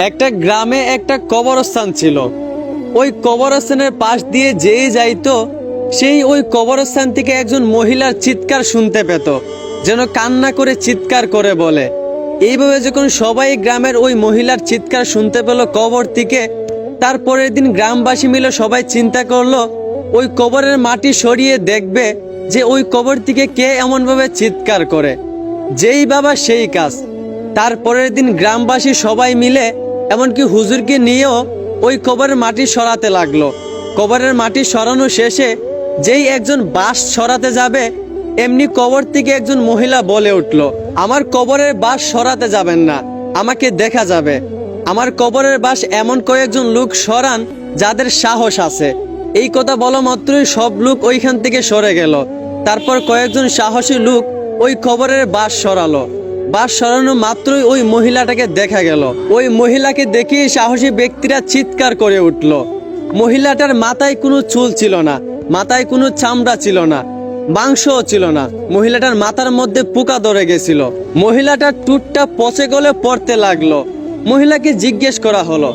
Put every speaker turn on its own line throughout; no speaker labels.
একটা গ্রামে একটা কবরস্থান ছিল। ওই কবরস্থানের পাশ দিয়ে যেই যাইতো সেই ওই কবরস্থান থেকে একজন মহিলার চিৎকার শুনতে পেত, যেন কান্না করে চিৎকার করে বলে। এইভাবে যখন সবাই গ্রামের ওই মহিলার চিৎকার শুনতে পেল কবর থেকে, তারপরের দিন গ্রামবাসী মিলে সবাই চিন্তা করলো ওই কবরের মাটি সরিয়ে দেখবে যে ওই কবর থেকে কে এমনভাবে চিৎকার করে। যেই বাবা সেই কাজ। তারপরের দিন গ্রামবাসী সবাই মিলে এমনকি হুজুরকে নিয়েও ওই কবরের মাটি সরাতে লাগলো। কবরের মাটি সরানো শেষে যেই একজন বাঁশ সরাতে যাবে, এমনি কবর থেকে একজন মহিলা বলে উঠল, আমার কবরের বাঁশ সরাতে যাবেন না, আমাকে দেখা যাবে। আমার কবরের বাঁশ এমন কয়েকজন লোক সরান যাদের সাহস আছে। এই কথা বলা মাত্রই সব লোক ওইখান থেকে সরে গেল। তারপর কয়েকজন সাহসী লোক ওই কবরের বাঁশ সরালো। বাঁশ সরানো মাত্রই ওই মহিলাটাকে দেখা গেল। ওই মহিলাকে দেখে সাহসী ব্যক্তিরা চিৎকার করে উঠল। মহিলাটার মাথায় কোনো চুল ছিল না, মাথায় কোনো চামড়া ছিল না, মাংসও ছিল না। মহিলাটার মাথার মধ্যে পোকা ধরে গেছিল। মহিলাটার টুটটা পচে গলে পড়তে লাগলো। মহিলাকে জিজ্ঞেস করা হলো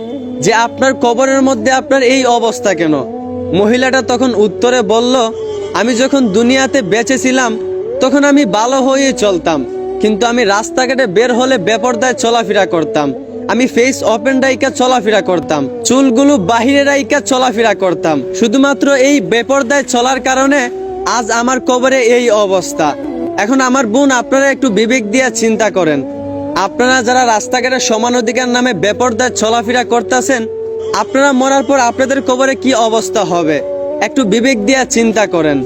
যে আপনার কবরের মধ্যে আপনার এই অবস্থা কেন? মহিলাটা তখন উত্তরে বলল, আমি যখন দুনিয়াতে বেঁচে ছিলাম তখন আমি ভালো হয়ে চলতাম, কিন্তু আমি রাস্তাঘাটে বের হলে বেপরদায় চলাফেরা করতাম। আমি ফেস ওপেন রাইকা চলাফেরা করতাম, চুলগুলো বাহিরে রাইকা চলাফেরা করতাম। শুধুমাত্র এই বেপরদায় চলার কারণে আজ আমার কবরে এই অবস্থা। এখন আমার বোন, আপনারা একটু বিবেক দিয়ে চিন্তা করেন, আপনারা যারা রাস্তাঘাটে সমান অধিকার নামে বেপরদায় চলাফেরা করতেছেন, আপনারা মরার পর আপনাদের কবরে কি অবস্থা হবে? একটু বিবেক দিয়ে চিন্তা করেন।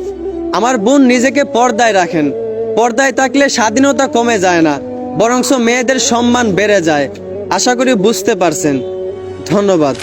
আমার বোন, নিজেকে পর্দায় রাখেন। পর্দায় থাকলে স্বাধীনতা কমে যায় না, বরঞ্চ মেয়েদের সম্মান বেড়ে যায়। আশা করি বুঝতে পারছেন। ধন্যবাদ।